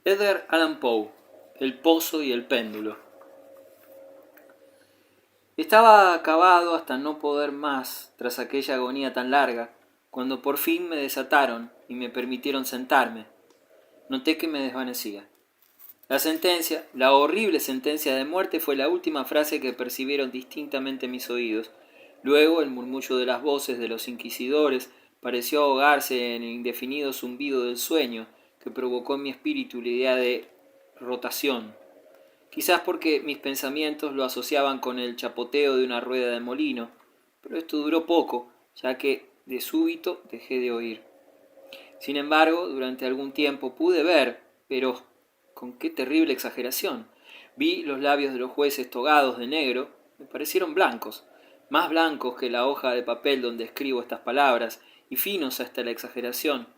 Edgar Allan Poe, El pozo y el péndulo. Estaba acabado hasta no poder más tras aquella agonía tan larga, cuando por fin me desataron y me permitieron sentarme. Noté que me desvanecía. La sentencia, la horrible sentencia de muerte, fue la última frase que percibieron distintamente mis oídos. Luego el murmullo de las voces de los inquisidores pareció ahogarse en el indefinido zumbido del sueño, que provocó en mi espíritu la idea de rotación. Quizás porque mis pensamientos lo asociaban con el chapoteo de una rueda de molino, pero esto duró poco, ya que de súbito dejé de oír. Sin embargo, durante algún tiempo pude ver, pero con qué terrible exageración. Vi los labios de los jueces togados de negro, me parecieron blancos, más blancos que la hoja de papel donde escribo estas palabras, y finos hasta la exageración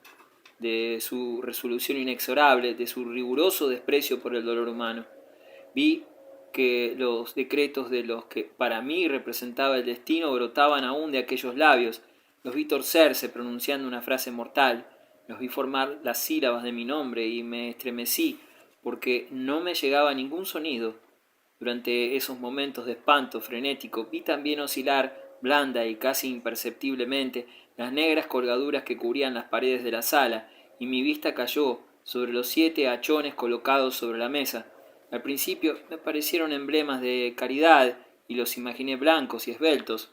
de su resolución inexorable, de su riguroso desprecio por el dolor humano. Vi que los decretos de los que para mí representaba el destino brotaban aún de aquellos labios. Los vi torcerse pronunciando una frase mortal. Los vi formar las sílabas de mi nombre y me estremecí porque no me llegaba ningún sonido. Durante esos momentos de espanto frenético vi también oscilar, blanda y casi imperceptiblemente, las negras colgaduras que cubrían las paredes de la sala, y mi vista cayó sobre los 7 hachones colocados sobre la mesa. Al principio me parecieron emblemas de caridad y los imaginé blancos y esbeltos,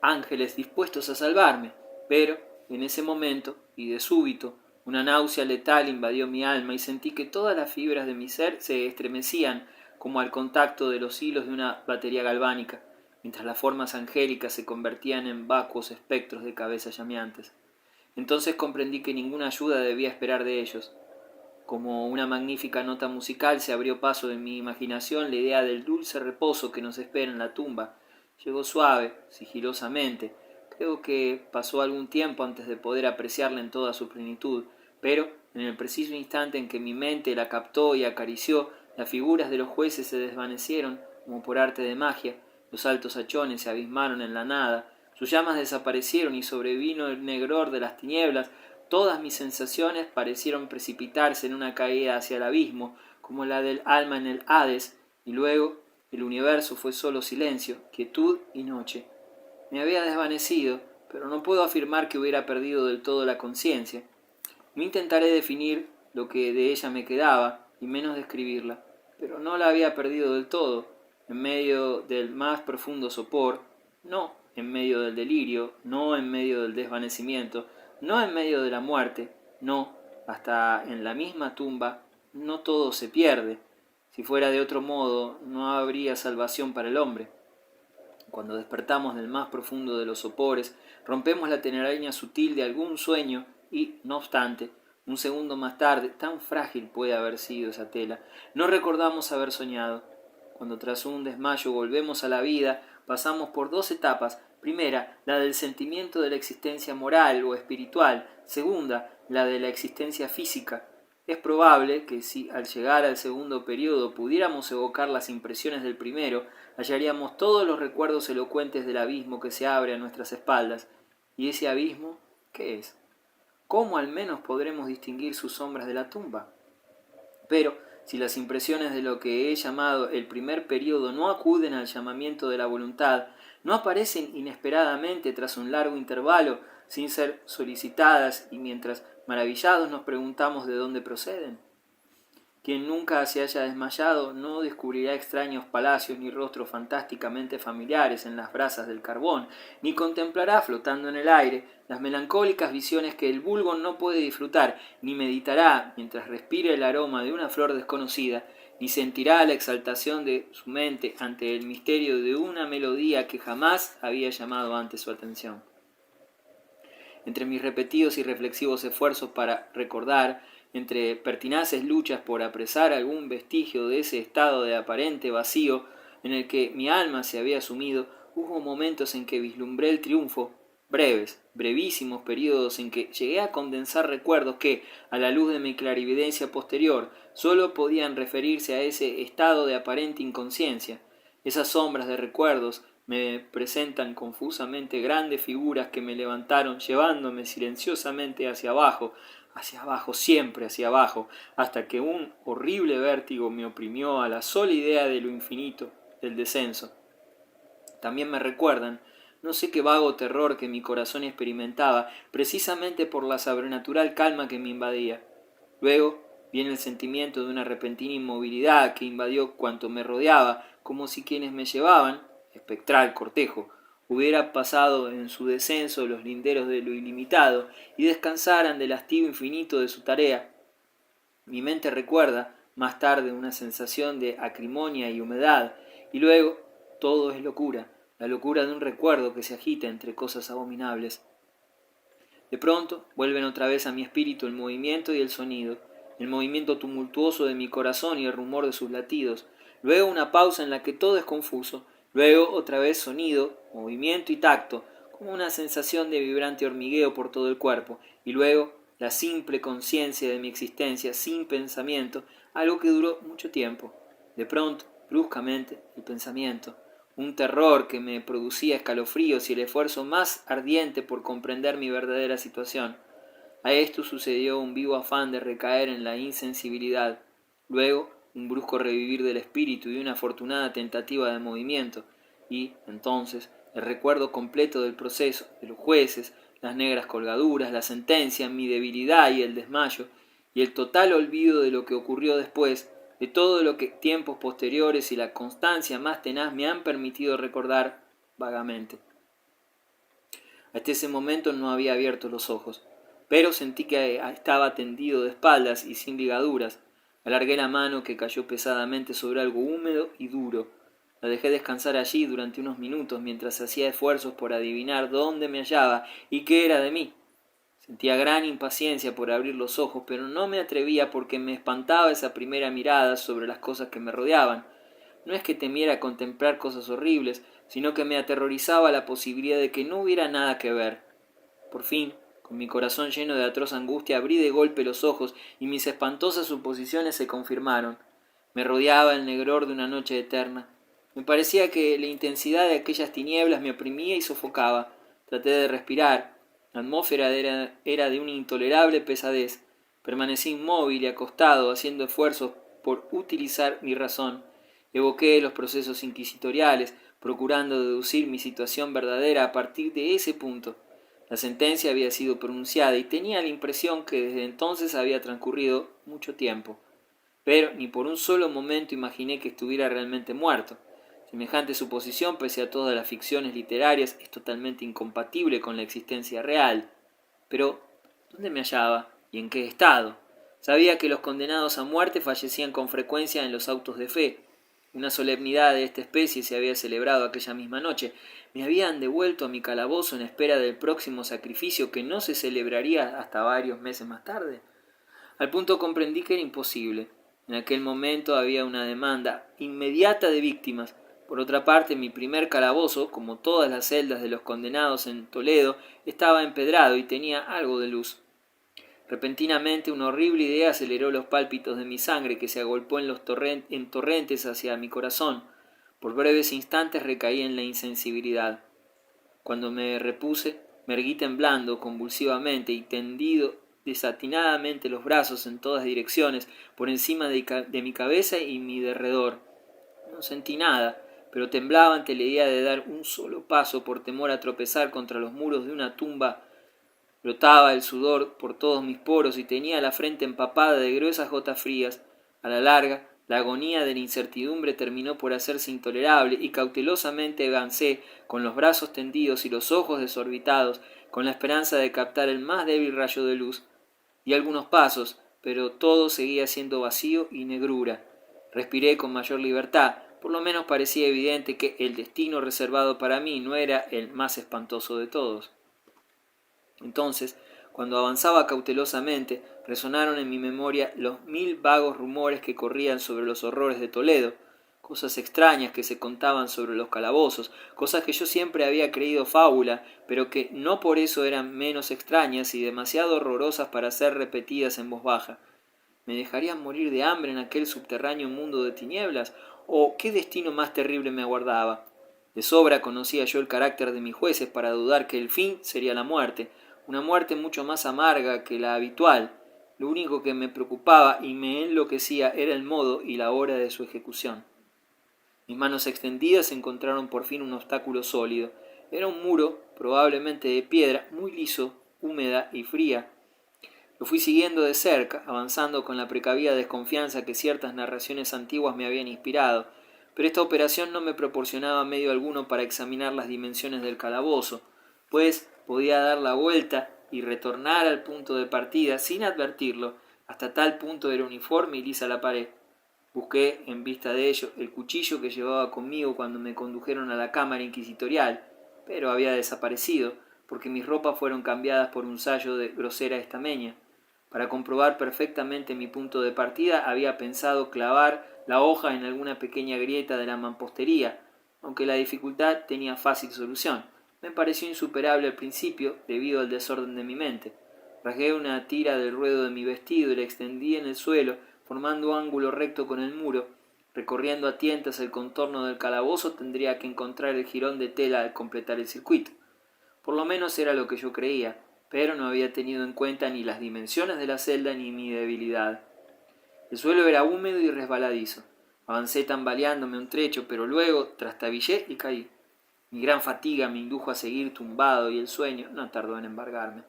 ángeles dispuestos a salvarme, pero en ese momento, y de súbito, una náusea letal invadió mi alma y sentí que todas las fibras de mi ser se estremecían como al contacto de los hilos de una batería galvánica, mientras las formas angélicas se convertían en vacuos espectros de cabezas llameantes. Entonces comprendí que ninguna ayuda debía esperar de ellos. Como una magnífica nota musical se abrió paso en mi imaginación la idea del dulce reposo que nos espera en la tumba. Llegó suave, sigilosamente. Creo que pasó algún tiempo antes de poder apreciarla en toda su plenitud, pero en el preciso instante en que mi mente la captó y acarició, las figuras de los jueces se desvanecieron como por arte de magia, los altos hachones se abismaron en la nada, sus llamas desaparecieron y sobrevino el negror de las tinieblas. Todas mis sensaciones parecieron precipitarse en una caída hacia el abismo, como la del alma en el Hades, y luego el universo fue solo silencio, quietud y noche. Me había desvanecido, pero no puedo afirmar que hubiera perdido del todo la conciencia. No intentaré definir lo que de ella me quedaba, y menos describirla, pero no la había perdido del todo. En medio del más profundo sopor, no en medio del delirio, no en medio del desvanecimiento, no en medio de la muerte, no, hasta en la misma tumba, no todo se pierde. Si fuera de otro modo, no habría salvación para el hombre. Cuando despertamos del más profundo de los sopores, rompemos la telaraña sutil de algún sueño y, no obstante, un segundo más tarde, tan frágil puede haber sido esa tela, no recordamos haber soñado. Cuando tras un desmayo volvemos a la vida, pasamos por 2 etapas. Primera, la del sentimiento de la existencia moral o espiritual. Segunda, la de la existencia física. Es probable que si al llegar al segundo periodo pudiéramos evocar las impresiones del primero, hallaríamos todos los recuerdos elocuentes del abismo que se abre a nuestras espaldas. ¿Y ese abismo qué es? ¿Cómo al menos podremos distinguir sus sombras de la tumba? Pero si las impresiones de lo que he llamado el primer período no acuden al llamamiento de la voluntad, no aparecen inesperadamente tras un largo intervalo, sin ser solicitadas, y mientras maravillados nos preguntamos de dónde proceden. Quien nunca se haya desmayado no descubrirá extraños palacios ni rostros fantásticamente familiares en las brasas del carbón, ni contemplará flotando en el aire las melancólicas visiones que el vulgo no puede disfrutar, ni meditará mientras respire el aroma de una flor desconocida, ni sentirá la exaltación de su mente ante el misterio de una melodía que jamás había llamado antes su atención. Entre mis repetidos y reflexivos esfuerzos para recordar, entre pertinaces luchas por apresar algún vestigio de ese estado de aparente vacío en el que mi alma se había sumido, hubo momentos en que vislumbré el triunfo, breves, brevísimos periodos en que llegué a condensar recuerdos que, a la luz de mi clarividencia posterior, sólo podían referirse a ese estado de aparente inconsciencia. Esas sombras de recuerdos me presentan confusamente grandes figuras que me levantaron llevándome silenciosamente hacia abajo, hacia abajo, siempre hacia abajo, hasta que un horrible vértigo me oprimió a la sola idea de lo infinito, del descenso. También me recuerdan, no sé qué vago terror que mi corazón experimentaba, precisamente por la sobrenatural calma que me invadía. Luego viene el sentimiento de una repentina inmovilidad que invadió cuanto me rodeaba, como si quienes me llevaban, espectral cortejo, hubiera pasado en su descenso los linderos de lo ilimitado y descansaran del hastío infinito de su tarea. Mi mente recuerda, más tarde, una sensación de acrimonia y humedad, y luego todo es locura, la locura de un recuerdo que se agita entre cosas abominables. De pronto vuelven otra vez a mi espíritu el movimiento y el sonido, el movimiento tumultuoso de mi corazón y el rumor de sus latidos, luego una pausa en la que todo es confuso, luego otra vez sonido, movimiento y tacto, como una sensación de vibrante hormigueo por todo el cuerpo, y luego la simple conciencia de mi existencia sin pensamiento, algo que duró mucho tiempo. De pronto, bruscamente, el pensamiento, un terror que me producía escalofríos y el esfuerzo más ardiente por comprender mi verdadera situación. A esto sucedió un vivo afán de recaer en la insensibilidad, luego un brusco revivir del espíritu y una afortunada tentativa de movimiento, y, entonces, el recuerdo completo del proceso, de los jueces, las negras colgaduras, la sentencia, mi debilidad y el desmayo, y el total olvido de lo que ocurrió después, de todo lo que tiempos posteriores y la constancia más tenaz me han permitido recordar vagamente. Hasta ese momento no había abierto los ojos, pero sentí que estaba tendido de espaldas y sin ligaduras. Alargué la mano que cayó pesadamente sobre algo húmedo y duro. La dejé descansar allí durante unos minutos mientras hacía esfuerzos por adivinar dónde me hallaba y qué era de mí. Sentía gran impaciencia por abrir los ojos, pero no me atrevía porque me espantaba esa primera mirada sobre las cosas que me rodeaban. No es que temiera contemplar cosas horribles, sino que me aterrorizaba la posibilidad de que no hubiera nada que ver. Por fin, con mi corazón lleno de atroz angustia, abrí de golpe los ojos y mis espantosas suposiciones se confirmaron. Me rodeaba el negror de una noche eterna. Me parecía que la intensidad de aquellas tinieblas me oprimía y sofocaba. Traté de respirar. La atmósfera era de una intolerable pesadez. Permanecí inmóvil y acostado, haciendo esfuerzos por utilizar mi razón. Evoqué los procesos inquisitoriales, procurando deducir mi situación verdadera a partir de ese punto. La sentencia había sido pronunciada y tenía la impresión que desde entonces había transcurrido mucho tiempo. Pero ni por un solo momento imaginé que estuviera realmente muerto. Semejante suposición, pese a todas las ficciones literarias, es totalmente incompatible con la existencia real. Pero, ¿dónde me hallaba y en qué estado? Sabía que los condenados a muerte fallecían con frecuencia en los autos de fe. Una solemnidad de esta especie se había celebrado aquella misma noche. Me habían devuelto a mi calabozo en espera del próximo sacrificio que no se celebraría hasta varios meses más tarde. Al punto comprendí que era imposible. En aquel momento había una demanda inmediata de víctimas. Por otra parte, mi primer calabozo, como todas las celdas de los condenados en Toledo, estaba empedrado y tenía algo de luz. Repentinamente una horrible idea aceleró los pálpitos de mi sangre que se agolpó en torrentes hacia mi corazón. Por breves instantes recaí en la insensibilidad. Cuando me repuse, me erguí temblando convulsivamente y tendido desatinadamente los brazos en todas direcciones, por encima de mi cabeza y mi derredor. No sentí nada, pero temblaba ante la idea de dar un solo paso por temor a tropezar contra los muros de una tumba. Brotaba el sudor por todos mis poros y tenía la frente empapada de gruesas gotas frías. A la larga, la agonía de la incertidumbre terminó por hacerse intolerable y cautelosamente avancé, con los brazos tendidos y los ojos desorbitados, con la esperanza de captar el más débil rayo de luz. Di algunos pasos, pero todo seguía siendo vacío y negrura. Respiré con mayor libertad. Por lo menos parecía evidente que el destino reservado para mí no era el más espantoso de todos. Entonces, cuando avanzaba cautelosamente, resonaron en mi memoria los 1000 vagos rumores que corrían sobre los horrores de Toledo, cosas extrañas que se contaban sobre los calabozos, cosas que yo siempre había creído fábula, pero que no por eso eran menos extrañas y demasiado horrorosas para ser repetidas en voz baja. ¿Me dejarían morir de hambre en aquel subterráneo mundo de tinieblas? ¿O qué destino más terrible me aguardaba? De sobra conocía yo el carácter de mis jueces para dudar que el fin sería la muerte, una muerte mucho más amarga que la habitual. Lo único que me preocupaba y me enloquecía era el modo y la hora de su ejecución. Mis manos extendidas encontraron por fin un obstáculo sólido. Era un muro, probablemente de piedra, muy liso, húmeda y fría. Lo fui siguiendo de cerca, avanzando con la precavida desconfianza que ciertas narraciones antiguas me habían inspirado, pero esta operación no me proporcionaba medio alguno para examinar las dimensiones del calabozo, pues podía dar la vuelta y retornar al punto de partida sin advertirlo. Hasta tal punto era uniforme y lisa la pared. Busqué, en vista de ello, el cuchillo que llevaba conmigo cuando me condujeron a la cámara inquisitorial, pero había desaparecido, porque mis ropas fueron cambiadas por un sayo de grosera estameña. Para comprobar perfectamente mi punto de partida, había pensado clavar la hoja en alguna pequeña grieta de la mampostería, aunque la dificultad tenía fácil solución. Me pareció insuperable al principio, debido al desorden de mi mente. Rasgué una tira del ruedo de mi vestido y la extendí en el suelo, formando ángulo recto con el muro. Recorriendo a tientas el contorno del calabozo, tendría que encontrar el jirón de tela al completar el circuito. Por lo menos era lo que yo creía, pero no había tenido en cuenta ni las dimensiones de la celda ni mi debilidad. El suelo era húmedo y resbaladizo. Avancé tambaleándome un trecho, pero luego trastabillé y caí. Mi gran fatiga me indujo a seguir tumbado y el sueño no tardó en embargarme.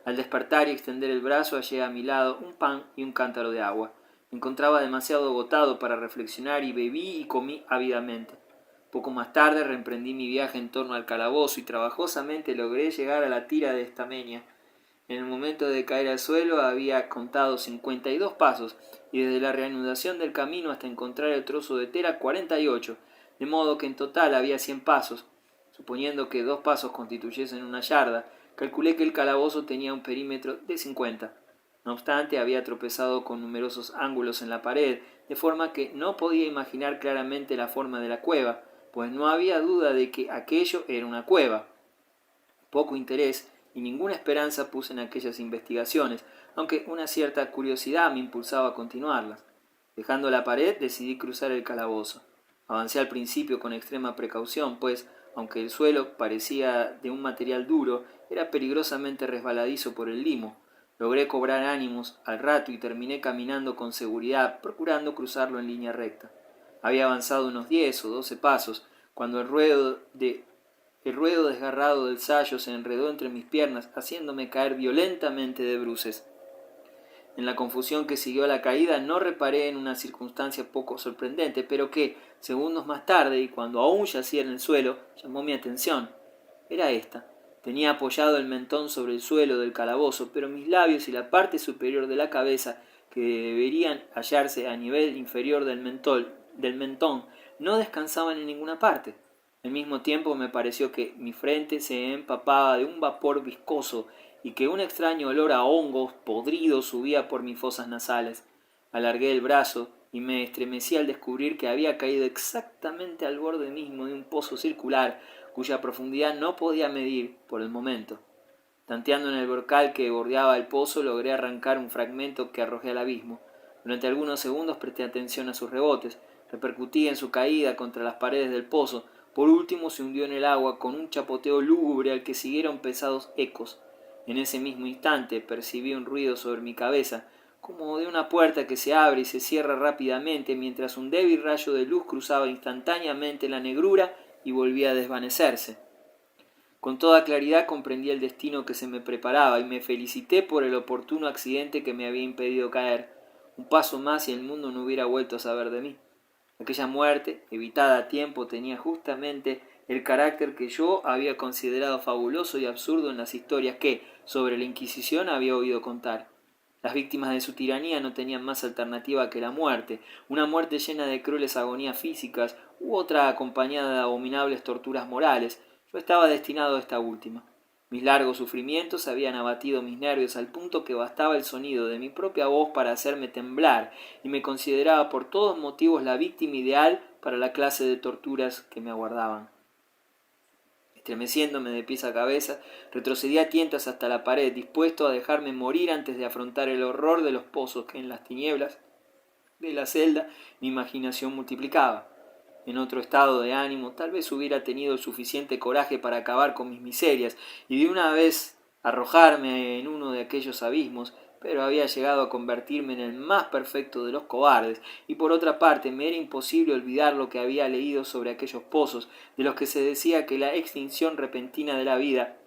Al despertar y extender el brazo, hallé a mi lado un pan y un cántaro de agua. Me encontraba demasiado agotado para reflexionar y bebí y comí ávidamente. Poco más tarde reemprendí mi viaje en torno al calabozo y trabajosamente logré llegar a la tira de estameña. En el momento de caer al suelo había contado 52 pasos y desde la reanudación del camino hasta encontrar el trozo de tela 48, de modo que en total había 100 pasos. Suponiendo que 2 pasos constituyesen una yarda, calculé que el calabozo tenía un perímetro de 50. No obstante, había tropezado con numerosos ángulos en la pared, de forma que no podía imaginar claramente la forma de la cueva, pues no había duda de que aquello era una cueva. Poco interés y ninguna esperanza puse en aquellas investigaciones, aunque una cierta curiosidad me impulsaba a continuarlas. Dejando la pared, decidí cruzar el calabozo. Avancé al principio con extrema precaución, pues, aunque el suelo parecía de un material duro, era peligrosamente resbaladizo por el limo. Logré cobrar ánimos al rato y terminé caminando con seguridad, procurando cruzarlo en línea recta. Había avanzado unos 10 o 12 pasos, cuando el ruedo desgarrado del sayo se enredó entre mis piernas, haciéndome caer violentamente de bruces. En la confusión que siguió a la caída no reparé en una circunstancia poco sorprendente, pero que, segundos más tarde, y cuando aún yacía en el suelo, llamó mi atención. Era esta. Tenía apoyado el mentón sobre el suelo del calabozo, pero mis labios y la parte superior de la cabeza, que deberían hallarse a nivel inferior del mentón, no descansaban en ninguna parte. Al mismo tiempo me pareció que mi frente se empapaba de un vapor viscoso y que un extraño olor a hongos podridos subía por mis fosas nasales. Alargué el brazo y me estremecí al descubrir que había caído exactamente al borde mismo de un pozo circular, cuya profundidad no podía medir por el momento. Tanteando en el brocal que bordeaba el pozo, logré arrancar un fragmento que arrojé al abismo. Durante algunos segundos presté atención a sus rebotes, repercutí en su caída contra las paredes del pozo. Por último se hundió en el agua con un chapoteo lúgubre al que siguieron pesados ecos. En ese mismo instante percibí un ruido sobre mi cabeza, como de una puerta que se abre y se cierra rápidamente mientras un débil rayo de luz cruzaba instantáneamente la negrura y volvía a desvanecerse. Con toda claridad comprendí el destino que se me preparaba y me felicité por el oportuno accidente que me había impedido caer. Un paso más y el mundo no hubiera vuelto a saber de mí. Aquella muerte, evitada a tiempo, tenía justamente el carácter que yo había considerado fabuloso y absurdo en las historias que, sobre la Inquisición, había oído contar. Las víctimas de su tiranía no tenían más alternativa que la muerte, una muerte llena de crueles agonías físicas u otra acompañada de abominables torturas morales. Yo estaba destinado a esta última. Mis largos sufrimientos habían abatido mis nervios al punto que bastaba el sonido de mi propia voz para hacerme temblar, y me consideraba por todos motivos la víctima ideal para la clase de torturas que me aguardaban. Estremeciéndome de pies a cabeza, retrocedí a tientas hasta la pared, dispuesto a dejarme morir antes de afrontar el horror de los pozos que en las tinieblas de la celda mi imaginación multiplicaba. En otro estado de ánimo, tal vez hubiera tenido el suficiente coraje para acabar con mis miserias y de una vez arrojarme en uno de aquellos abismos, pero había llegado a convertirme en el más perfecto de los cobardes, y por otra parte me era imposible olvidar lo que había leído sobre aquellos pozos, de los que se decía que la extinción repentina de la vida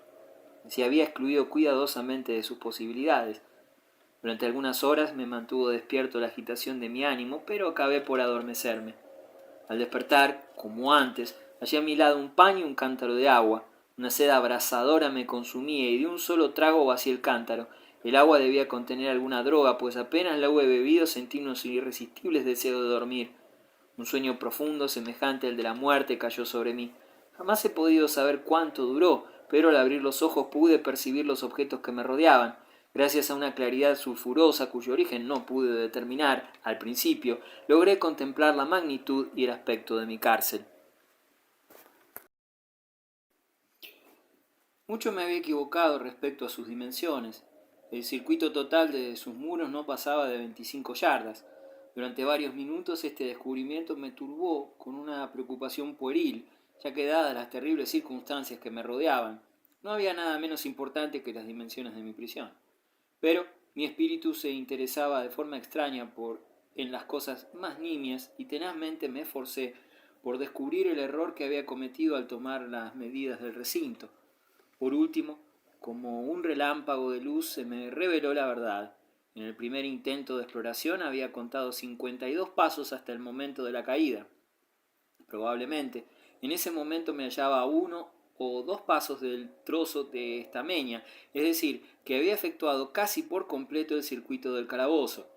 se había excluido cuidadosamente de sus posibilidades. Durante algunas horas me mantuvo despierto la agitación de mi ánimo, pero acabé por adormecerme. Al despertar, como antes, hallé a mi lado un pan y un cántaro de agua. Una sed abrasadora me consumía y de un solo trago vacié el cántaro. El agua debía contener alguna droga, pues apenas la hube bebido sentí unos irresistibles deseos de dormir. Un sueño profundo, semejante al de la muerte, cayó sobre mí. Jamás he podido saber cuánto duró, pero al abrir los ojos pude percibir los objetos que me rodeaban. Gracias a una claridad sulfurosa cuyo origen no pude determinar al principio, logré contemplar la magnitud y el aspecto de mi cárcel. Mucho me había equivocado respecto a sus dimensiones. El circuito total de sus muros no pasaba de 25 yardas. Durante varios minutos este descubrimiento me turbó con una preocupación pueril, ya que dadas las terribles circunstancias que me rodeaban, no había nada menos importante que las dimensiones de mi prisión. Pero mi espíritu se interesaba de forma extraña en las cosas más nimias y tenazmente me esforcé por descubrir el error que había cometido al tomar las medidas del recinto. Por último, como un relámpago de luz se me reveló la verdad. En el primer intento de exploración había contado 52 pasos hasta el momento de la caída. Probablemente, en ese momento me hallaba a 1 o 2 pasos del trozo de estameña, es decir, que había efectuado casi por completo el circuito del calabozo.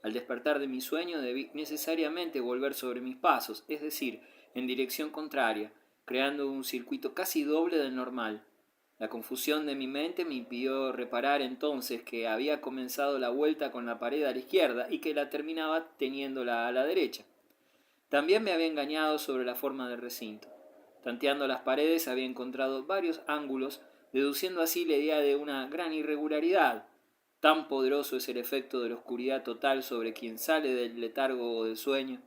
Al despertar de mi sueño debí necesariamente volver sobre mis pasos, es decir, en dirección contraria, creando un circuito casi doble del normal. La confusión de mi mente me impidió reparar entonces que había comenzado la vuelta con la pared a la izquierda y que la terminaba teniéndola a la derecha. También me había engañado sobre la forma del recinto. Tanteando las paredes había encontrado varios ángulos, deduciendo así la idea de una gran irregularidad. Tan poderoso es el efecto de la oscuridad total sobre quien sale del letargo o del sueño.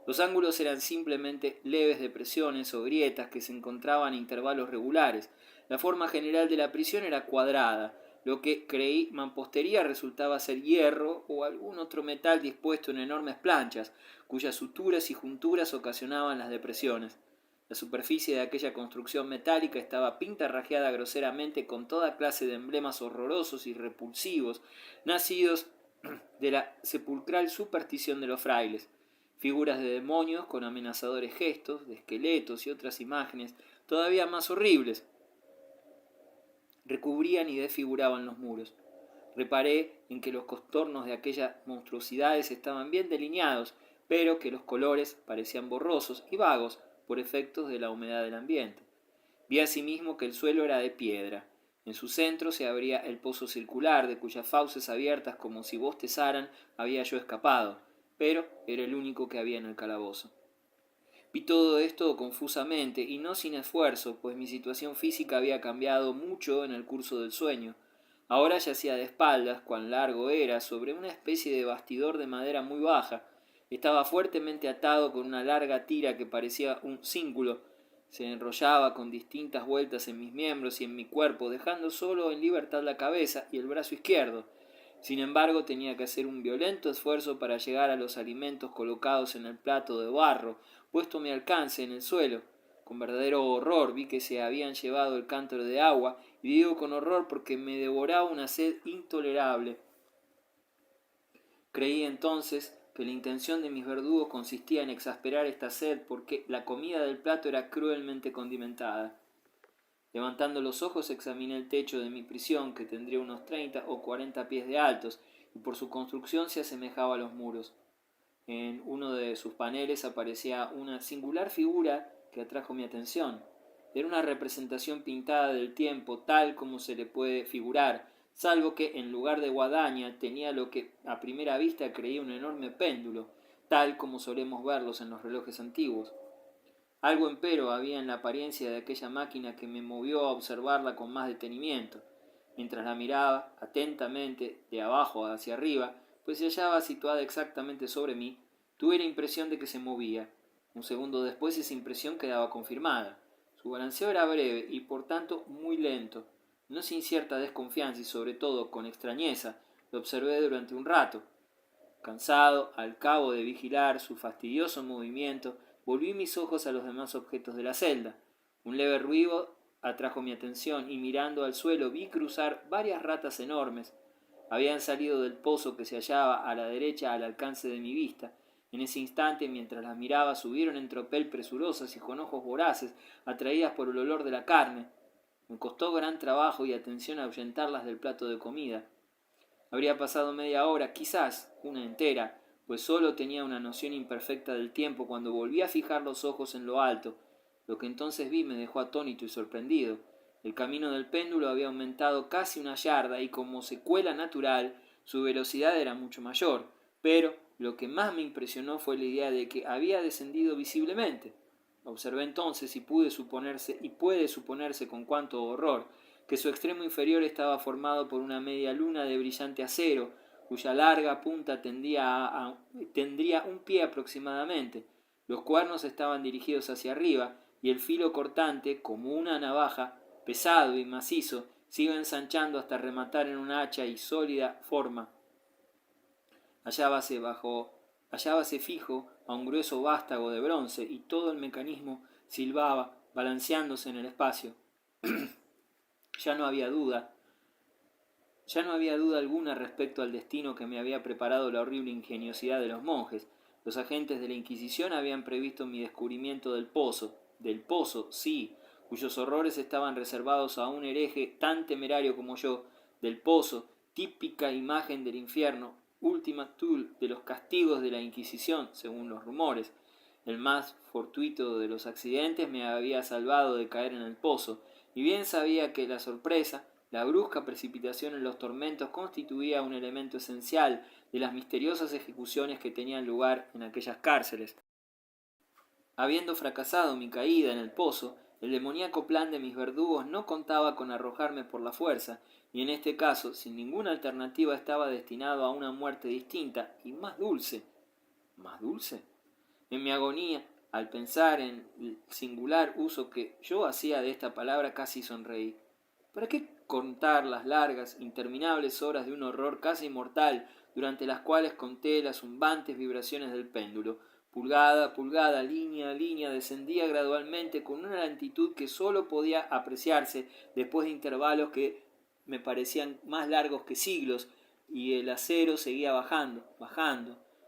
Los ángulos eran simplemente leves depresiones o grietas que se encontraban a intervalos regulares. La forma general de la prisión era cuadrada. Lo que creí mampostería resultaba ser hierro o algún otro metal dispuesto en enormes planchas, cuyas suturas y junturas ocasionaban las depresiones. La superficie de aquella construcción metálica estaba pintarrajeada groseramente con toda clase de emblemas horrorosos y repulsivos, nacidos de la sepulcral superstición de los frailes. Figuras de demonios con amenazadores gestos, de esqueletos y otras imágenes todavía más horribles recubrían y desfiguraban los muros. Reparé en que los contornos de aquellas monstruosidades estaban bien delineados, pero que los colores parecían borrosos y vagos por efectos de la humedad del ambiente. Vi asimismo que el suelo era de piedra. En su centro se abría el pozo circular, de cuyas fauces abiertas como si bostezaran había yo escapado, pero era el único que había en el calabozo. Vi todo esto confusamente y no sin esfuerzo, pues mi situación física había cambiado mucho en el curso del sueño. Ahora yacía de espaldas, cuán largo era, sobre una especie de bastidor de madera muy baja. Estaba fuertemente atado con una larga tira que parecía un cíngulo. Se enrollaba con distintas vueltas en mis miembros y en mi cuerpo, dejando solo en libertad la cabeza y el brazo izquierdo. Sin embargo, tenía que hacer un violento esfuerzo para llegar a los alimentos colocados en el plato de barro, puesto a mi alcance en el suelo. Con verdadero horror vi que se habían llevado el cántaro de agua, y digo con horror porque me devoraba una sed intolerable. Creí entonces que la intención de mis verdugos consistía en exasperar esta sed, porque la comida del plato era cruelmente condimentada. Levantando los ojos examiné el techo de mi prisión, que tendría unos 30 o 40 pies de altos, y por su construcción se asemejaba a los muros. En uno de sus paneles aparecía una singular figura que atrajo mi atención. Era una representación pintada del tiempo tal como se le puede figurar, salvo que en lugar de guadaña tenía lo que a primera vista creía un enorme péndulo, tal como solemos verlos en los relojes antiguos. Algo empero había en la apariencia de aquella máquina que me movió a observarla con más detenimiento. Mientras la miraba atentamente de abajo hacia arriba, pues se hallaba situada exactamente sobre mí, tuve la impresión de que se movía. Un segundo después esa impresión quedaba confirmada. Su balanceo era breve y por tanto muy lento. No sin cierta desconfianza y sobre todo con extrañeza, lo observé durante un rato. Cansado, al cabo de vigilar su fastidioso movimiento, volví mis ojos a los demás objetos de la celda. Un leve ruido atrajo mi atención y mirando al suelo vi cruzar varias ratas enormes. Habían salido del pozo que se hallaba a la derecha al alcance de mi vista. En ese instante, mientras las miraba, subieron en tropel presurosas y con ojos voraces, atraídas por el olor de la carne. Me costó gran trabajo y atención ahuyentarlas del plato de comida. Habría pasado media hora, quizás una entera, pues sólo tenía una noción imperfecta del tiempo cuando volví a fijar los ojos en lo alto. Lo que entonces vi me dejó atónito y sorprendido. El camino del péndulo había aumentado casi una yarda y como secuela natural su velocidad era mucho mayor, pero lo que más me impresionó fue la idea de que había descendido visiblemente. Observé entonces y puede suponerse con cuánto horror que su extremo inferior estaba formado por una media luna de brillante acero, cuya larga punta tendría un pie aproximadamente. Los cuernos estaban dirigidos hacia arriba, y el filo cortante, como una navaja, pesado y macizo, se iba ensanchando hasta rematar en una hacha y sólida forma. Hallábase fijo a un grueso vástago de bronce, y todo el mecanismo silbaba, balanceándose en el espacio. Ya no había duda alguna respecto al destino que me había preparado la horrible ingeniosidad de los monjes. Los agentes de la Inquisición habían previsto mi descubrimiento del pozo, sí, cuyos horrores estaban reservados a un hereje tan temerario como yo, del pozo, típica imagen del infierno, última tool de los castigos de la Inquisición, según los rumores. El más fortuito de los accidentes me había salvado de caer en el pozo, y bien sabía que la sorpresa, la brusca precipitación en los tormentos constituía un elemento esencial de las misteriosas ejecuciones que tenían lugar en aquellas cárceles. Habiendo fracasado mi caída en el pozo, el demoníaco plan de mis verdugos no contaba con arrojarme por la fuerza, y en este caso, sin ninguna alternativa, estaba destinado a una muerte distinta y más dulce. ¿Más dulce? En mi agonía, al pensar en el singular uso que yo hacía de esta palabra, casi sonreí. ¿Para qué contar las largas, interminables horas de un horror casi mortal, durante las cuales conté las zumbantes vibraciones del péndulo? Pulgada a pulgada, línea a línea, descendía gradualmente con una lentitud que sólo podía apreciarse después de intervalos que me parecían más largos que siglos, y el acero seguía bajando.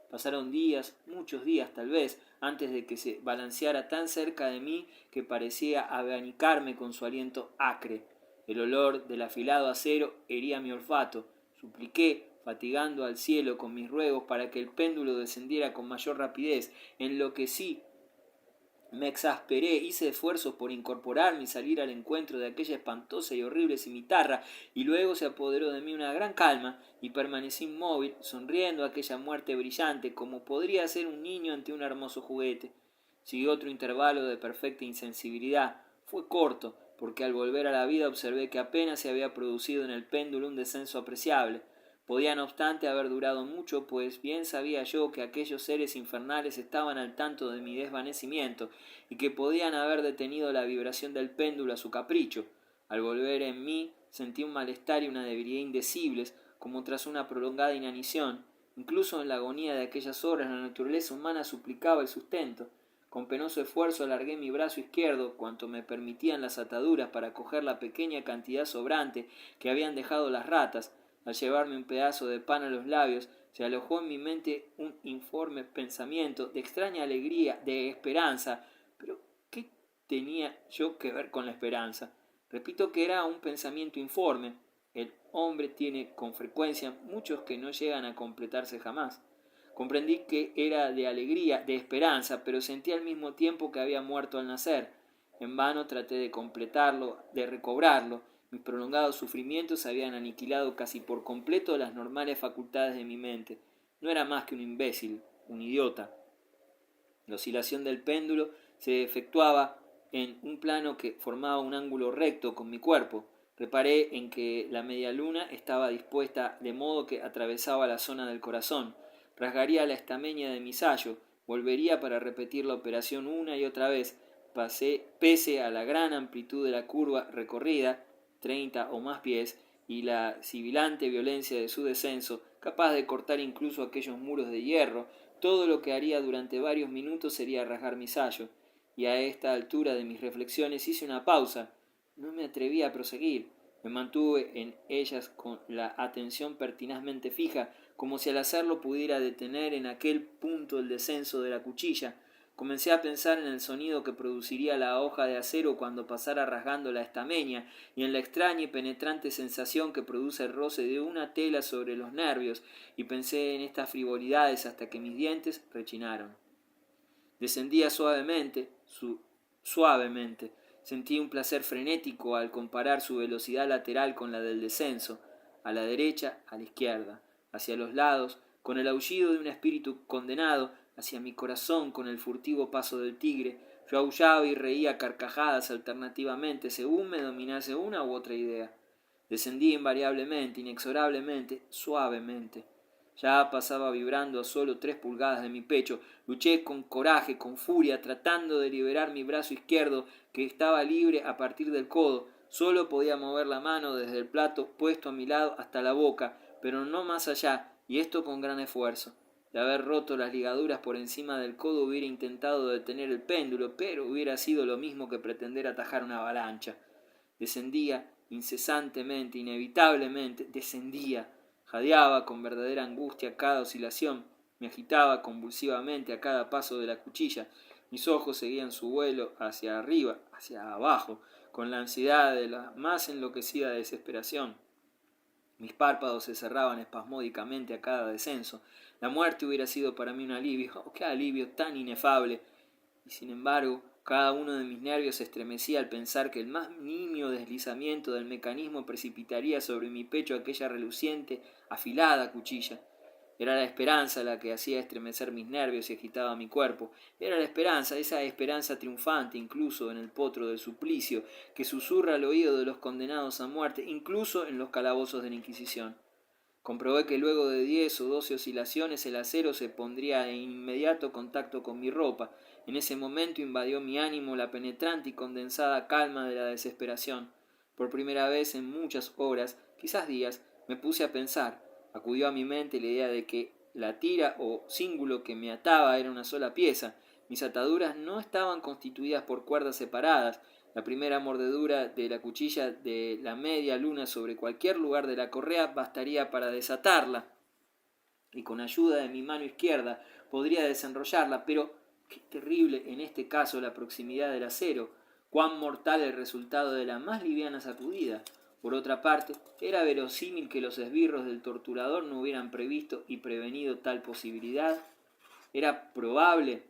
Pasaron días, muchos días tal vez, antes de que se balanceara tan cerca de mí que parecía abanicarme con su aliento acre. El olor del afilado acero hería mi olfato. Supliqué, fatigando al cielo con mis ruegos para que el péndulo descendiera con mayor rapidez. Enloquecí, me exasperé, hice esfuerzos por incorporarme y salir al encuentro de aquella espantosa y horrible cimitarra, y luego se apoderó de mí una gran calma, y permanecí inmóvil, sonriendo a aquella muerte brillante, como podría ser un niño ante un hermoso juguete. Siguió otro intervalo de perfecta insensibilidad. Fue corto, porque al volver a la vida observé que apenas se había producido en el péndulo un descenso apreciable. Podía no obstante haber durado mucho, pues bien sabía yo que aquellos seres infernales estaban al tanto de mi desvanecimiento y que podían haber detenido la vibración del péndulo a su capricho. Al volver en mí sentí un malestar y una debilidad indecibles, como tras una prolongada inanición. Incluso en la agonía de aquellas horas la naturaleza humana suplicaba el sustento. Con penoso esfuerzo alargué mi brazo izquierdo, cuanto me permitían las ataduras, para coger la pequeña cantidad sobrante que habían dejado las ratas. Al llevarme un pedazo de pan a los labios, se alojó en mi mente un informe pensamiento de extraña alegría, de esperanza. Pero, ¿qué tenía yo que ver con la esperanza? Repito que era un pensamiento informe. El hombre tiene con frecuencia muchos que no llegan a completarse jamás. Comprendí que era de alegría, de esperanza, pero sentí al mismo tiempo que había muerto al nacer. En vano traté de completarlo, de recobrarlo. Mis prolongados sufrimientos habían aniquilado casi por completo las normales facultades de mi mente. No era más que un imbécil, un idiota. La oscilación del péndulo se efectuaba en un plano que formaba un ángulo recto con mi cuerpo. Reparé en que la media luna estaba dispuesta de modo que atravesaba la zona del corazón. Rasgaría la estameña de mi sayo, volvería para repetir la operación una y otra vez, pese a la gran amplitud de la curva recorrida, 30 o más pies, y la sibilante violencia de su descenso, capaz de cortar incluso aquellos muros de hierro, todo lo que haría durante varios minutos sería rasgar mi sayo, y a esta altura de mis reflexiones hice una pausa. No me atreví a proseguir. Me mantuve en ellas con la atención pertinazmente fija, como si al hacerlo pudiera detener en aquel punto el descenso de la cuchilla. Comencé a pensar en el sonido que produciría la hoja de acero cuando pasara rasgando la estameña, y en la extraña y penetrante sensación que produce el roce de una tela sobre los nervios, y pensé en estas frivolidades hasta que mis dientes rechinaron. Descendía suavemente. Sentí un placer frenético al comparar su velocidad lateral con la del descenso, a la derecha, a la izquierda, hacia los lados, con el aullido de un espíritu condenado, hacia mi corazón con el furtivo paso del tigre. Yo aullaba y reía carcajadas alternativamente, según me dominase una u otra idea. Descendí invariablemente, inexorablemente, suavemente. Ya pasaba vibrando a solo 3 pulgadas de mi pecho. Luché con coraje, con furia, tratando de liberar mi brazo izquierdo, que estaba libre a partir del codo. Solo podía mover la mano desde el plato puesto a mi lado hasta la boca, pero no más allá, y esto con gran esfuerzo. De haber roto las ligaduras por encima del codo hubiera intentado detener el péndulo, pero hubiera sido lo mismo que pretender atajar una avalancha. Descendía incesantemente, inevitablemente, descendía. Jadeaba con verdadera angustia cada oscilación, me agitaba convulsivamente a cada paso de la cuchilla. Mis ojos seguían su vuelo hacia arriba, hacia abajo, con la ansiedad de la más enloquecida desesperación. Mis párpados se cerraban espasmódicamente a cada descenso. La muerte hubiera sido para mí un alivio. ¡Oh, qué alivio tan inefable! Y sin embargo, cada uno de mis nervios se estremecía al pensar que el más nimio deslizamiento del mecanismo precipitaría sobre mi pecho aquella reluciente, afilada cuchilla. Era la esperanza la que hacía estremecer mis nervios y agitaba mi cuerpo. Era la esperanza, esa esperanza triunfante incluso en el potro del suplicio, que susurra al oído de los condenados a muerte, incluso en los calabozos de la Inquisición. Comprobé que luego de 10 o 12 oscilaciones el acero se pondría en inmediato contacto con mi ropa. En ese momento invadió mi ánimo la penetrante y condensada calma de la desesperación. Por primera vez en muchas horas, quizás días, me puse a pensar. Acudió a mi mente la idea de que la tira o cíngulo que me ataba era una sola pieza. Mis ataduras no estaban constituidas por cuerdas separadas. La primera mordedura de la cuchilla de la media luna sobre cualquier lugar de la correa bastaría para desatarla, y con ayuda de mi mano izquierda podría desenrollarla, pero qué terrible en este caso la proximidad del acero, cuán mortal el resultado de la más liviana sacudida. Por otra parte, era verosímil que los esbirros del torturador no hubieran previsto y prevenido tal posibilidad. Era probable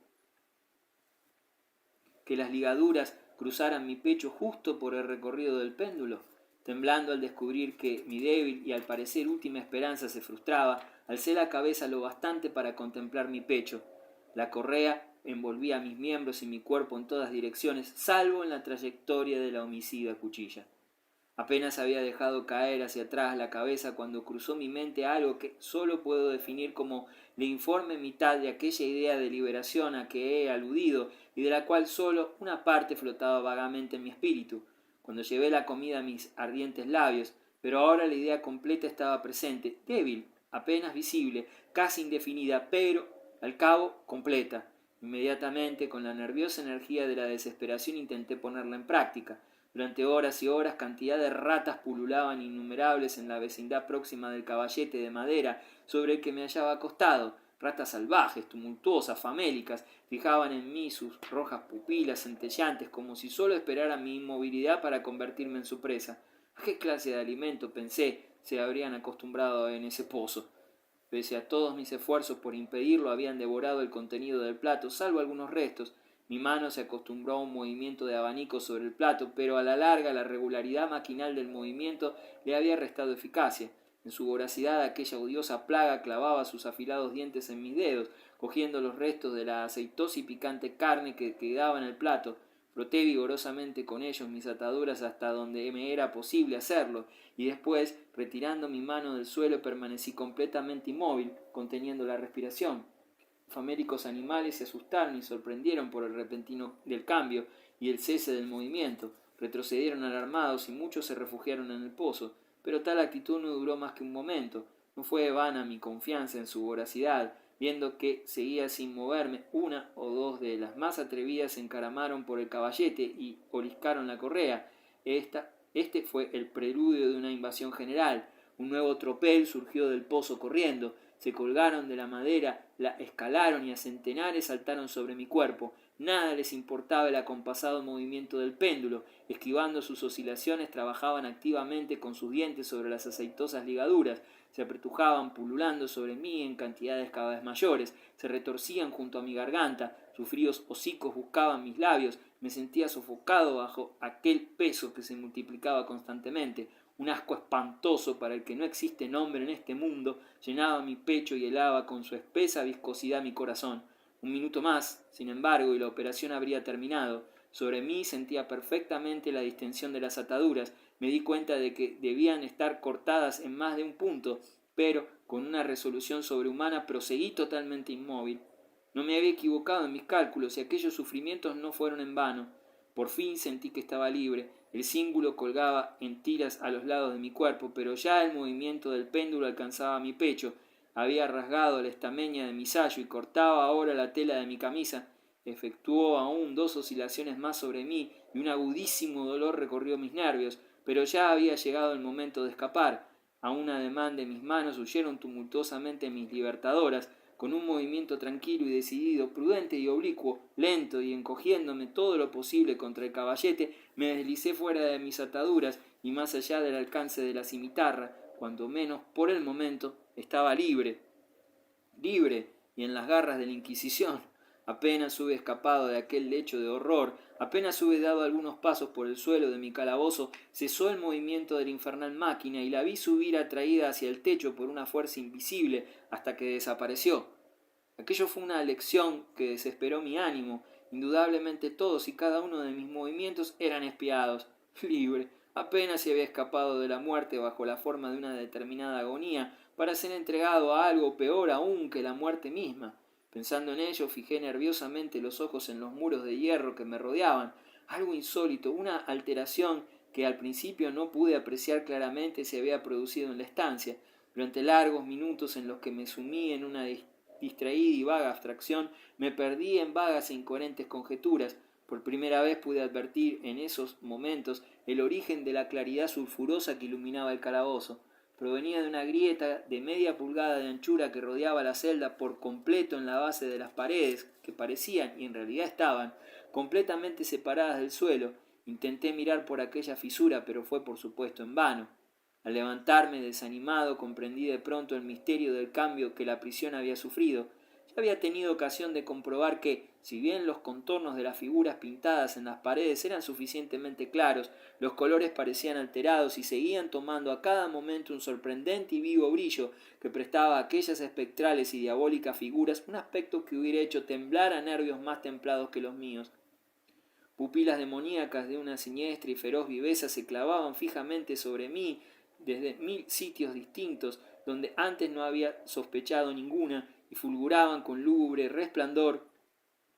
que las ligaduras cruzaran mi pecho justo por el recorrido del péndulo. Temblando al descubrir que mi débil y al parecer última esperanza se frustraba, alcé la cabeza lo bastante para contemplar mi pecho. La correa envolvía mis miembros y mi cuerpo en todas direcciones, salvo en la trayectoria de la homicida cuchilla. Apenas había dejado caer hacia atrás la cabeza cuando cruzó mi mente algo que sólo puedo definir como la informe mitad de aquella idea de liberación a que he aludido y de la cual sólo una parte flotaba vagamente en mi espíritu, cuando llevé la comida a mis ardientes labios, pero ahora la idea completa estaba presente, débil, apenas visible, casi indefinida, pero, al cabo, completa. Inmediatamente, con la nerviosa energía de la desesperación, intenté ponerla en práctica. Durante horas y horas cantidad de ratas pululaban innumerables en la vecindad próxima del caballete de madera sobre el que me hallaba acostado. Ratas salvajes, tumultuosas, famélicas, fijaban en mí sus rojas pupilas centelleantes como si sólo esperaran mi inmovilidad para convertirme en su presa. ¿A qué clase de alimento, pensé, se habrían acostumbrado en ese pozo? Pese a todos mis esfuerzos por impedirlo, habían devorado el contenido del plato, salvo algunos restos. Mi mano se acostumbró a un movimiento de abanico sobre el plato, pero a la larga la regularidad maquinal del movimiento le había restado eficacia. En su voracidad aquella odiosa plaga clavaba sus afilados dientes en mis dedos, cogiendo los restos de la aceitosa y picante carne que quedaba en el plato. Froté vigorosamente con ellos mis ataduras hasta donde me era posible hacerlo, y después, retirando mi mano del suelo, permanecí completamente inmóvil, conteniendo la respiración. Los famélicos animales se asustaron y sorprendieron por el repentino del cambio y el cese del movimiento. retrocedieron alarmados y muchos se refugiaron en el pozo, pero tal actitud no duró más que un momento. No fue vana mi confianza en su voracidad. Viendo que seguía sin moverme, una o dos de las más atrevidas se encaramaron por el caballete y oliscaron la correa. Este fue el preludio de una invasión general. Un nuevo tropel surgió del pozo corriendo. Se colgaron de la madera, la escalaron y a centenares saltaron sobre mi cuerpo. Nada les importaba el acompasado movimiento del péndulo. Esquivando sus oscilaciones, trabajaban activamente con sus dientes sobre las aceitosas ligaduras. Se apretujaban pululando sobre mí en cantidades cada vez mayores. Se retorcían junto a mi garganta. Sus fríos hocicos buscaban mis labios. Me sentía sofocado bajo aquel peso que se multiplicaba constantemente. Un asco espantoso para el que no existe nombre en este mundo llenaba mi pecho y helaba con su espesa viscosidad mi corazón. Un minuto más, sin embargo, y la operación habría terminado. Sobre mí sentía perfectamente la distensión de las ataduras. Me di cuenta de que debían estar cortadas en más de un punto, pero con una resolución sobrehumana proseguí totalmente inmóvil. No me había equivocado en mis cálculos y aquellos sufrimientos no fueron en vano. Por fin sentí que estaba libre. El cíngulo colgaba en tiras a los lados de mi cuerpo, pero ya el movimiento del péndulo alcanzaba mi pecho. Había rasgado la estameña de mi sayo y cortaba ahora la tela de mi camisa. Efectuó aún 2 oscilaciones más sobre mí y un agudísimo dolor recorrió mis nervios, pero ya había llegado el momento de escapar. A un ademán de mis manos huyeron tumultuosamente mis libertadoras. Con un movimiento tranquilo y decidido, prudente y oblicuo, lento y encogiéndome todo lo posible contra el caballete, me deslicé fuera de mis ataduras y más allá del alcance de la cimitarra. Cuando menos, por el momento, estaba libre, y en las garras de la Inquisición. Apenas hube escapado de aquel lecho de horror, apenas hube dado algunos pasos por el suelo de mi calabozo, cesó el movimiento de la infernal máquina y la vi subir atraída hacia el techo por una fuerza invisible hasta que desapareció. Aquello fue una lección que desesperó mi ánimo. Indudablemente todos y cada uno de mis movimientos eran espiados. Libre, apenas se había escapado de la muerte bajo la forma de una determinada agonía, para ser entregado a algo peor aún que la muerte misma. Pensando en ello, fijé nerviosamente los ojos en los muros de hierro que me rodeaban. Algo insólito, una alteración que al principio no pude apreciar claramente se había producido en la estancia. Durante largos minutos en los que me sumí en una distraída y vaga abstracción, me perdí en vagas e incoherentes conjeturas. Por primera vez pude advertir en esos momentos el origen de la claridad sulfurosa que iluminaba el calabozo. Provenía de una grieta de media pulgada de anchura que rodeaba la celda por completo en la base de las paredes, que parecían, y en realidad estaban, completamente separadas del suelo. Intenté mirar por aquella fisura, pero fue por supuesto en vano. Al levantarme desanimado, comprendí de pronto el misterio del cambio que la prisión había sufrido. Ya había tenido ocasión de comprobar que, si bien los contornos de las figuras pintadas en las paredes eran suficientemente claros, los colores parecían alterados y seguían tomando a cada momento un sorprendente y vivo brillo que prestaba a aquellas espectrales y diabólicas figuras un aspecto que hubiera hecho temblar a nervios más templados que los míos. Pupilas demoníacas de una siniestra y feroz viveza se clavaban fijamente sobre mí desde 1000 sitios distintos, donde antes no había sospechado ninguna, y fulguraban con lúgubre resplandor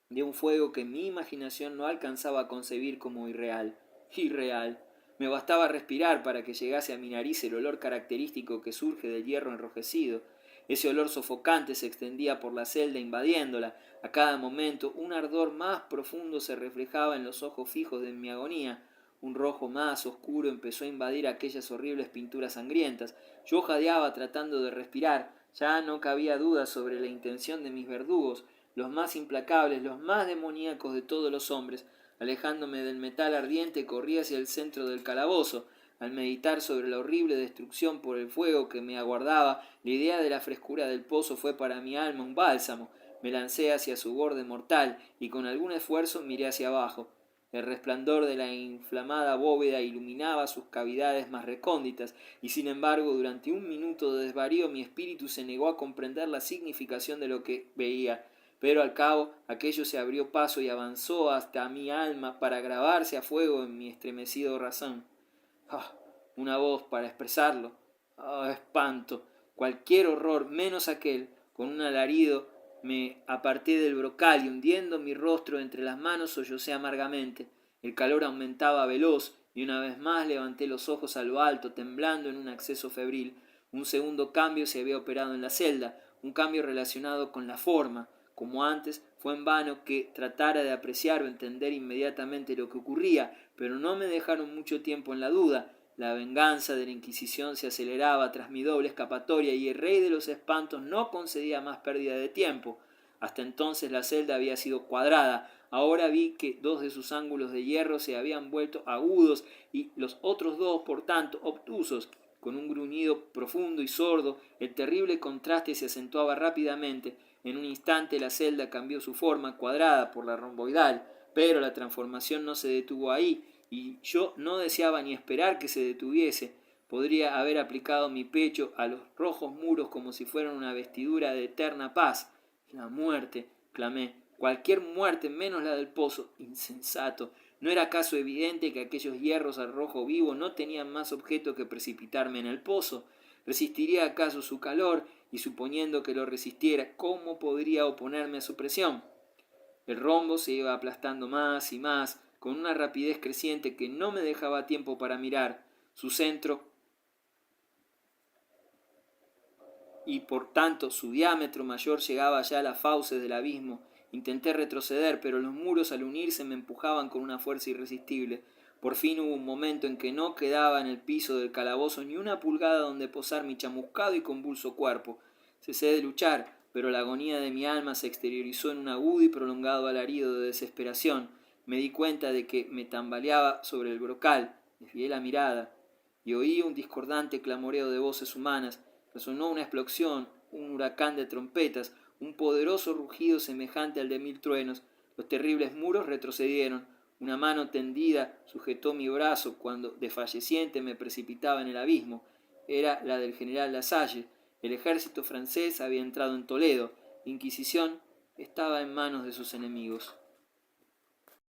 de un fuego que mi imaginación no alcanzaba a concebir como irreal. Irreal. Me bastaba respirar para que llegase a mi nariz el olor característico que surge del hierro enrojecido. Ese olor sofocante se extendía por la celda invadiéndola. A cada momento un ardor más profundo se reflejaba en los ojos fijos de mi agonía. Un rojo más oscuro empezó a invadir aquellas horribles pinturas sangrientas. Yo jadeaba tratando de respirar. Ya no cabía duda sobre la intención de mis verdugos, los más implacables, los más demoníacos de todos los hombres. Alejándome del metal ardiente, corrí hacia el centro del calabozo. Al meditar sobre la horrible destrucción por el fuego que me aguardaba, la idea de la frescura del pozo fue para mi alma un bálsamo. Me lancé hacia su borde mortal y con algún esfuerzo miré hacia abajo. El resplandor de la inflamada bóveda iluminaba sus cavidades más recónditas, y sin embargo durante un minuto de desvarío mi espíritu se negó a comprender la significación de lo que veía. Pero al cabo aquello se abrió paso y avanzó hasta mi alma para grabarse a fuego en mi estremecido razón. ¡Ah! Una voz para expresarlo. ¡Ah! Espanto. Cualquier horror, menos aquel. Con un alarido me aparté del brocal y hundiendo mi rostro entre las manos sollocé amargamente. El calor aumentaba veloz y una vez más levanté los ojos a lo alto, temblando en un acceso febril. Un segundo cambio se había operado en la celda, un cambio relacionado con la forma. Como antes, fue en vano que tratara de apreciar o entender inmediatamente lo que ocurría, pero no me dejaron mucho tiempo en la duda. La venganza de la Inquisición se aceleraba tras mi doble escapatoria y el rey de los espantos no concedía más pérdida de tiempo. Hasta entonces la celda había sido cuadrada. Ahora vi que dos de sus ángulos de hierro se habían vuelto agudos y los otros dos, por tanto, obtusos. Con un gruñido profundo y sordo, el terrible contraste se acentuaba rápidamente. En un instante la celda cambió su forma cuadrada por la romboidal, pero la transformación no se detuvo ahí, y yo no deseaba ni esperar que se detuviese. Podría haber aplicado mi pecho a los rojos muros como si fueran una vestidura de eterna paz. La muerte, clamé, cualquier muerte menos la del pozo. Insensato. ¿No era acaso evidente que aquellos hierros al rojo vivo no tenían más objeto que precipitarme en el pozo? ¿Resistiría acaso su calor? Y suponiendo que lo resistiera, ¿cómo podría oponerme a su presión? El rombo se iba aplastando más y más, con una rapidez creciente que no me dejaba tiempo para mirar. Su centro y por tanto su diámetro mayor llegaba ya a las fauces del abismo. Intenté retroceder, pero los muros al unirse me empujaban con una fuerza irresistible. Por fin hubo un momento en que no quedaba en el piso del calabozo ni una pulgada donde posar mi chamuscado y convulso cuerpo. Cesé de luchar, pero la agonía de mi alma se exteriorizó en un agudo y prolongado alarido de desesperación. Me di cuenta de que me tambaleaba sobre el brocal, desvié la mirada y oí un discordante clamoreo de voces humanas. Resonó una explosión, un huracán de trompetas, un poderoso rugido semejante al de 1000 truenos. Los terribles muros retrocedieron. Una mano tendida sujetó mi brazo cuando, desfalleciente, me precipitaba en el abismo. Era la del general Lasalle. El ejército francés había entrado en Toledo. La Inquisición estaba en manos de sus enemigos.